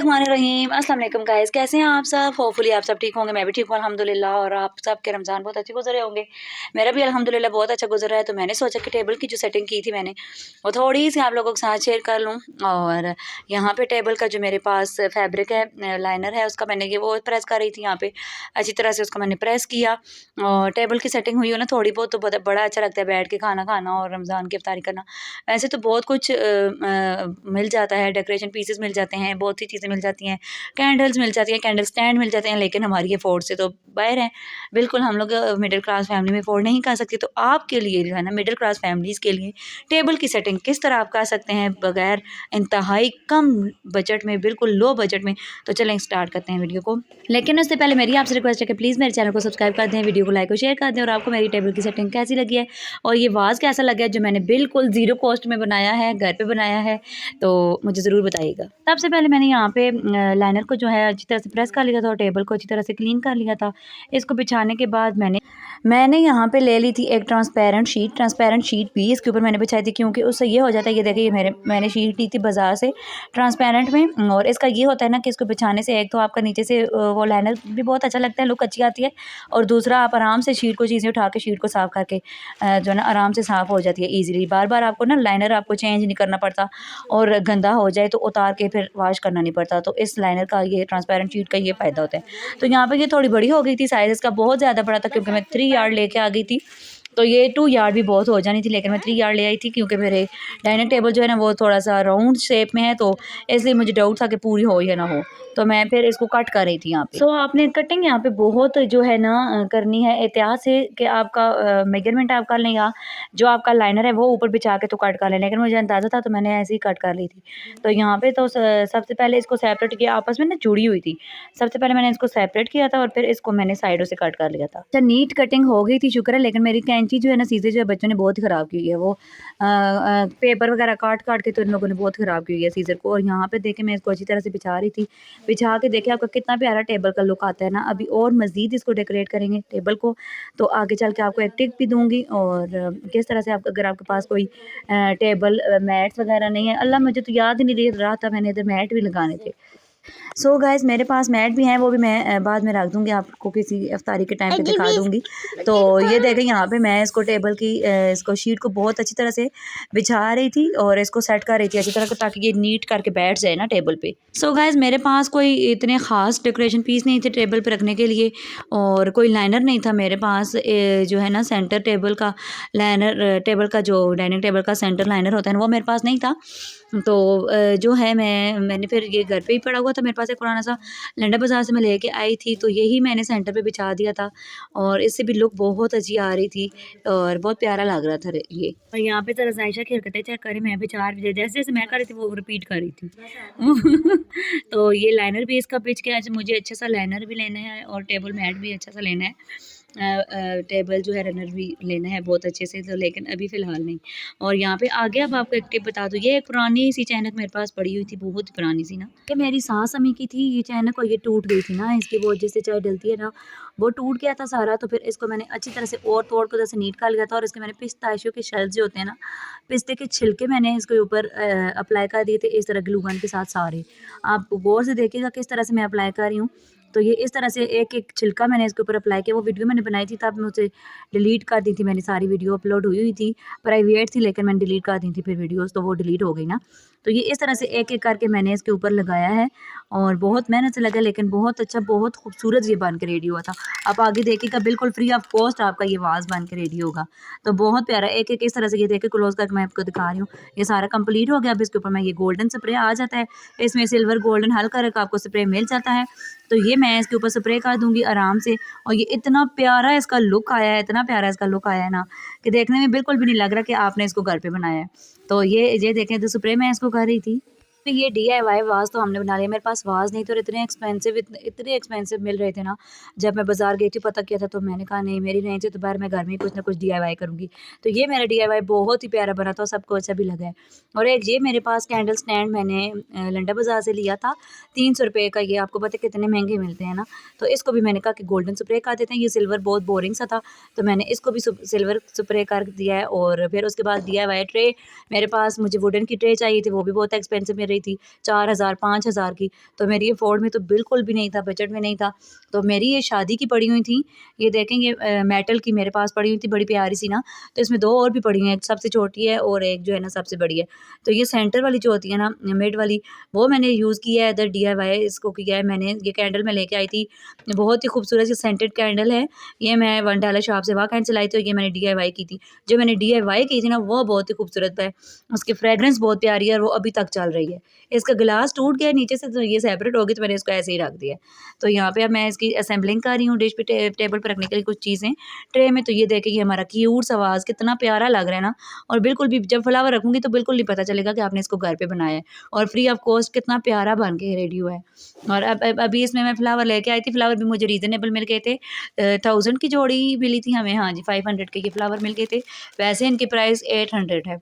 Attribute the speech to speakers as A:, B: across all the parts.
A: बिस्मिल्लाहिर्रहमानिर्रहीम। अस्सलाम वालेकुम गाइस, कैसे हैं आप सब? होपफुली आप सब ठीक होंगे। मैं भी ठीक हूँ अल्हम्दुलिल्लाह। और आप सबके रमज़ान बहुत अच्छे गुजरे होंगे। मेरा भी अल्हम्दुलिल्लाह बहुत अच्छा गुजर रहा है। तो मैंने सोचा कि टेबल की जो सेटिंग की थी मैंने, वो थोड़ी सी आप लोगों के साथ शेयर कर लूँ। और यहाँ पे टेबल का जो मेरे पास फैब्रिक है, लाइनर है, उसका मैंने ये वो प्रेस कर रही थी यहाँ पे। अच्छी तरह से उसको मैंने प्रेस किया और टेबल की सेटिंग हुई हो ना थोड़ी बहुत, तो बड़ा अच्छा लगता है बैठ के खाना खाना और रमज़ान की इफ्तारी करना। वैसे तो बहुत कुछ मिल जाता है, डेकोरेशन पीसेस मिल जाते हैं, बहुत सी चीज़ें मिल जाती हैं, कैंडल्स मिल जाती हैं, कैंडल स्टैंड मिल जाते हैं, लेकिन हमारी अफोर्ड से तो बाहर हैं। बिल्कुल हम लोग मिडिल क्लास फैमिली में अफोर्ड नहीं कर सकते। तो आपके लिए जो है ना, मिडिल क्लास फैमिलीज़ के लिए टेबल की सेटिंग किस तरह आप कर सकते हैं बगैर इंतहाई कम बजट में, बिल्कुल लो बजट में। तो चलें स्टार्ट करते हैं वीडियो को। लेकिन उससे पहले मेरी आपसे रिक्वेस्ट है कि प्लीज़ मेरे चैनल को सब्सक्राइब कर दें, वीडियो को लाइक और शेयर कर दें। और आपको मेरी टेबल की सेटिंग कैसी लगी है और ये वाज़ कैसा लगा है जो मैंने बिल्कुल ज़ीरो कॉस्ट में बनाया है, घर पे बनाया है, तो मुझे ज़रूर बताइएगा। सबसे पहले मैंने यहाँ पे लाइनर को जो है अच्छी तरह से प्रेस कर लिया था और टेबल को अच्छी तरह से क्लीन कर लिया था। इसको बिछाने के बाद मैंने यहाँ पे ले ली थी एक ट्रांसपेरेंट शीट भी इसके ऊपर मैंने बिछाई थी, क्योंकि उससे ये हो जाता है, ये देखिए मैंने शीट ली थी बाज़ार से ट्रांसपेरेंट में। और इसका ये होता है ना कि इसको बिछाने से एक तो आपका नीचे से वो लाइनर भी बहुत अच्छा लगता है, लुक अच्छी आती है। और दूसरा आप आराम से शीट को चीज़ें उठा के शीट को साफ़ करके जो है ना आराम से साफ़ हो जाती है ईज़िली। बार बार आपको ना लाइनर आपको चेंज नहीं करना पड़ता, और गंदा हो जाए तो उतार के फिर वॉश करना नहीं पड़ता। तो इस लाइनर का, ये ट्रांसपेरेंट शीट का ये फ़ायदा होता है। तो यहाँ पे ये थोड़ी बड़ी हो गई थी, साइज़ इसका बहुत ज़्यादा बड़ा था, क्योंकि मैं 3 यार्ड लेके आ गई थी। तो ये 2 यार्ड भी बहुत हो जानी थी, लेकिन मैं 3 यार्ड ले आई थी, क्योंकि मेरे डाइनिंग टेबल जो है ना वो थोड़ा सा राउंड शेप में है, तो इसलिए मुझे डाउट था कि पूरी हो या ना हो। तो मैं फिर इसको कट कर रही थी यहाँ पे। आपने कटिंग यहाँ पे बहुत जो है ना करनी है एहतियात से, कि आपका मेजरमेंट आप कर लें, या जो आपका लाइनर है वो ऊपर बिछा के तो कट कर लें। लेकिन मुझे अंदाज़ा था तो मैंने ऐसे ही कट कर ली थी। तो यहाँ पे तो सबसे पहले इसको सेपरेट किया, आपस में ना जुड़ी हुई थी। सबसे पहले मैंने इसको सेपरेट किया था और फिर इसको मैंने साइडों से कट कर लिया था। अच्छा, नीट कटिंग हो गई थी, शुक्र है। लेकिन मेरी कैंची जो है ना, सीधे जो है बच्चों ने बहुत ही ख़राब की है। वो पेपर वगैरह काट के तो इन लोगों ने बहुत ख़राब की है सीज़र को। और यहाँ पे देखें मैं इसको अच्छी तरह से बिछा रही थी। बिछा के देखिए आपका कितना प्यारा टेबल का लुक आता है ना। अभी और मज़ीद इसको डेकोरेट करेंगे टेबल को, तो आगे चल के आपको एक टिप भी दूँगी। और किस तरह से आप, अगर आपके पास कोई टेबल मैट्स वगैरह नहीं है, अल्लाह मुझे तो याद ही नहीं रहा था मैंने इधर मैट भी लगाने थे। सो गाइस, मेरे पास मैट भी हैं, वो भी मैं बाद में रख दूँगी, आपको किसी इफ्तारी के टाइम पे दिखा दूँगी। तो ये देखें यहाँ पे मैं इसको टेबल की इसको शीट को बहुत अच्छी तरह से बिछा रही थी और इसको सेट कर रही थी अच्छी तरह से, ताकि ये नीट करके बैठ जाए ना टेबल पे। सो गाइस, मेरे पास कोई इतने ख़ास डेकोरेशन पीस नहीं थे टेबल पे रखने के लिए, और कोई लाइनर नहीं था मेरे पास। जो है ना सेंटर टेबल का लाइनर, टेबल का जो डाइनिंग टेबल का सेंटर लाइनर होता है ना, वो मेरे पास नहीं था। तो जो है मैंने फिर ये घर पे ही पड़ा हुआ था मेरे पास एक पुराना सा, लंडा बाज़ार से मैं लेके आई थी। तो यही मैंने सेंटर पे बिछा दिया था और इससे भी लुक बहुत अच्छी आ रही थी और बहुत प्यारा लग रहा था ये। और यहाँ पे ज़रा जायशा की हरकतें चेक करें, मैं भी चार बजे जैसे जैसे मैं कर रही थी वो रिपीट कर रही थी। तो ये लाइनर भी इसका पिच के आज मुझे अच्छा सा लाइनर भी लेना है और टेबल मैट भी अच्छा सा लेना है। टेबल जो है रनर भी लेना है बहुत अच्छे से, तो लेकिन अभी फ़िलहाल नहीं। और यहाँ पे आगे अब आपको एक टिप बता दूँ, ये एक पुरानी सी चैनक मेरे पास पड़ी हुई थी, बहुत पुरानी सी ना, कि मेरी सास अम्मी की थी ये चैनक, और ये टूट गई थी ना, इसकी वो जिससे चाय डलती है ना, वो टूट गया था सारा। तो फिर इसको मैंने अच्छी तरह से और तोड़ कर जैसे नीट कर लिया था, और इसके मैंने पिस्ताशियों के शेल्स जो होते हैं ना, पिस्ते के छिलके मैंने इसके ऊपर अप्लाई कर दिए थे इस तरह ग्लू गन के साथ सारे। आप गौर से देखिएगा किस तरह से मैं अप्लाई कर रही हूँ। तो ये इस तरह से एक एक छिलका मैंने इसके ऊपर अप्लाई किया। वो वीडियो मैंने बनाई थी तब मैं उसे डिलीट कर दी थी, मैंने सारी वीडियो अपलोड हुई थी, प्राइवेट थी, लेकिन मैंने डिलीट कर दी थी फिर वीडियोस, तो वो डिलीट हो गई ना। तो ये इस तरह से एक एक करके मैंने इसके ऊपर लगाया है और बहुत मेहनत से लगा, लेकिन बहुत अच्छा, बहुत खूबसूरत ये बन के रेडी हुआ था। आप आगे देखिएगा, बिल्कुल फ्री ऑफ कॉस्ट आपका ये वाज बन के रेडी होगा। तो बहुत प्यारा एक एक इस तरह से, ये देखिए क्लोज करके मैं आपको दिखा रही हूँ। ये सारा कंप्लीट हो गया। अब इसके ऊपर मैं ये गोल्डन स्प्रे आ जाता है, इसमें सिल्वर गोल्डन हल्का रंग का आपको स्प्रे मिल जाता है। तो ये मैं इसके ऊपर स्प्रे कर दूंगी आराम से। और ये इतना प्यारा इसका लुक आया है, इतना प्यारा इसका लुक आया है ना, कि देखने में बिल्कुल भी नहीं लग रहा कि आपने इसको घर पे बनाया है। तो ये देखें, तो स्प्रे मैं इसको कर रही थी। तो ये DIY वाज तो हमने बना लिया। मेरे पास वाज नहीं, तो इतने एक्सपेंसिव मिल रहे थे ना। जब मैं बाजार गई थी पता किया था, तो मैंने कहा नहीं, मेरी रेंज से तो बाहर, मैं घर में ही कुछ ना कुछ DIY करूँगी। तो ये मेरा DIY बहुत ही प्यारा बना था, सबको अच्छा भी लगा है। और एक ये मेरे पास कैंडल स्टैंड मैंने लंडा बाज़ार से लिया था, 300 रुपये का। ये आपको पता है कितने महंगे मिलते हैं ना। तो इसको भी मैंने कहा कि गोल्डन स्प्रे कर देते हैं। ये सिल्वर बहुत बोरिंग सा था, तो मैंने इसको भी सिल्वर स्प्रे कर दिया है। और फिर उसके बाद DIY ट्रे मेरे पास, मुझे वुडन की ट्रे चाहिए थी, वो भी बहुत एक्सपेंसिव मिल रही रही थी 4000 5000 की, तो मेरी अफोर्ड में तो बिल्कुल भी नहीं था, बजट में नहीं था। तो मेरी ये शादी की पड़ी हुई थी, ये देखें ये मेटल की मेरे पास पड़ी हुई थी, बड़ी प्यारी सी ना। तो इसमें 2 और भी पड़ी हुई हैं, एक सबसे छोटी है और एक जो है ना सबसे बड़ी है। तो ये सेंटर वाली जो होती है ना मिड वाली, वो मैंने यूज़ की है, इधर DIY इसको किया है मैंने। ये कैंडल मैं लेके आई थी, बहुत ही खूबसूरत सी सेंटेड कैंडल है। ये मैं $1 शॉप से वहाँ कैंडल चलाई थी और ये मैंने DIY की थी। जो मैंने DIY की थी ना वो बहुत ही खूबसूरत है, उसकी फ्रेगरेंस बहुत प्यारी है और वो अभी तक चल रही है। इसका ग्लास टूट गया नीचे से, तो ये सेपरेट हो गई, तो मैंने इसको ऐसे ही रख दिया। तो यहाँ पे अब मैं इसकी असेंबलिंग कर रही हूँ डिश पे, टेबल पे रखने के लिए कुछ चीज़ें ट्रे में। तो ये देखें ये हमारा क्यूट सा वाज़ कितना प्यारा लग रहा है ना, और बिल्कुल भी जब फ्लावर रखूँगी तो बिल्कुल नहीं पता चलेगा कि आपने इसको घर पे बनाया है, और फ्री ऑफ कॉस्ट कितना प्यारा बन के रेडी हुआ है। और अब अभी इसमें मैं फ्लावर लेके आई थी, फ्लावर भी मुझे रीज़नेबल मिल गए थे, 1000 की जोड़ी मिली थी हमें, हाँ जी 500 के ये फ्लावर मिल गए थे। वैसे इनकी प्राइस 800 है।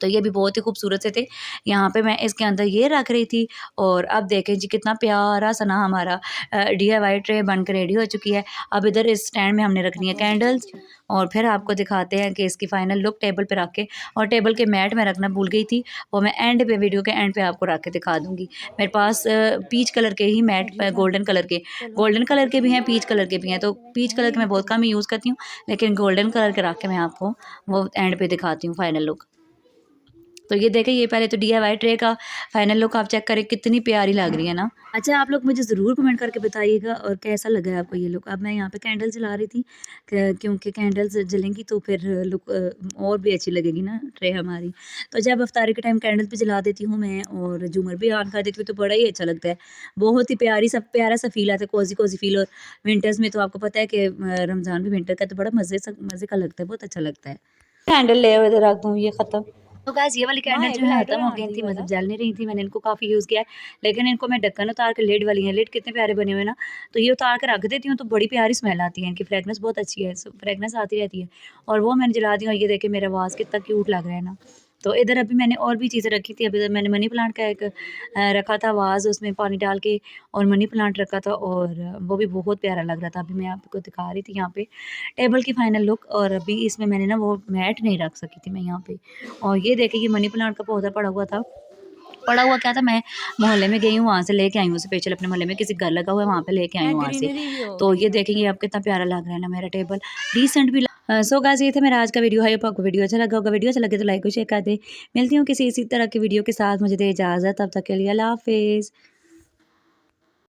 A: तो ये भी बहुत ही खूबसूरत से थे। यहाँ पे मैं इसके अंदर ये रख रही थी, और अब देखें जी कितना प्यारा सा ना हमारा DIY ट्रे बनकर रेडी हो चुकी है। अब इधर इस स्टैंड में हमने रखनी है कैंडल्स, और फिर आपको दिखाते हैं कि इसकी फाइनल लुक टेबल पे रख के। और टेबल के मैट में रखना भूल गई थी, वो मैं एंड पे, वीडियो के एंड पे आपको रख के दिखा दूँगी। मेरे पास पीच कलर के ही मैट, गोल्डन कलर के भी हैं, पीच कलर के भी हैं। तो पीच कलर के मैं बहुत कम ही यूज़ करती हूँ, लेकिन गोल्डन कलर के रख के मैं आपको वो एंड पे दिखाती हूँ फाइनल लुक। तो ये देखें, ये पहले तो DIY ट्रे का फाइनल लुक आप चेक करें, कितनी प्यारी लग रही है ना। अच्छा, आप लोग मुझे ज़रूर कमेंट करके बताइएगा और कैसा लगा है आपको ये लुक। अब मैं यहाँ पे कैंडल जला रही थी, क्योंकि कैंडल्स जलेंगी तो फिर लुक और भी अच्छी लगेगी ना ट्रे हमारी। तो जब इफ्तारी के टाइम कैंडल भी जला देती हूँ मैं, और झूमर भी ऑन कर देती हूँ, तो बड़ा ही अच्छा लगता है। बहुत ही प्यारा सा फील आता है, कोजी फील। और विंटर्स में तो आपको पता है कि रमज़ान भी विंटर का, तो बड़ा मज़े का लगता है, बहुत अच्छा लगता है। कैंडल ले इधर रख दूँ, ये ख़त्म। तो गाइस ये वाली कैंडल जो है ख़त्म हो गई थी, मतलब जल नहीं रही थी। मैंने इनको काफ़ी यूज़ किया है, लेकिन इनको मैं ढक्कन उतार के, लिड वाली हैं, लिड कितने प्यारे बने हुए हैं ना, तो ये उतार के रख देती हूँ तो बड़ी प्यारी स्मेल आती है, इनकी फ्रेगनेंस बहुत अच्छी है, फ्रेगनेंस आती रहती है। और वो मैंने जला दी, और ये देखिए मेरा वाज़ कितना क्यूट लग रहा है ना। तो इधर अभी मैंने और भी चीज़ें रखी थी। अभी इधर मैंने मनी प्लांट का एक रखा था वाज़, उसमें पानी डाल के, और मनी प्लांट रखा था, और वो भी बहुत प्यारा लग रहा था। अभी मैं आपको दिखा रही थी यहाँ पे टेबल की फाइनल लुक। और अभी इसमें मैंने ना वो मैट नहीं रख सकी थी मैं यहाँ पे। और ये देखिए ये मनी प्लांट का पौधा पड़ा हुआ क्या था, मैं मोहल्ले में गई हूँ, वहाँ से लेके आई हूँ स्पेशल, अपने मोहल्ले में किसी घर लगा हुआ है, वहाँ पे लेके आई हूँ वहाँ से। तो ये देखेंगे अब कितना प्यारा लग रहा है ना मेरा टेबल, डिसेंट भी। सो गाइस ये था मेरा आज का वीडियो है। आपको वीडियो अच्छा लगा होगा, वीडियो अच्छा लगे तो लाइक और शेयर कर दे। मिलती हूँ किसी इसी तरह की वीडियो के साथ, मुझे दे इजाज़त, तब तक के लिए अल्लाह हाफिज़।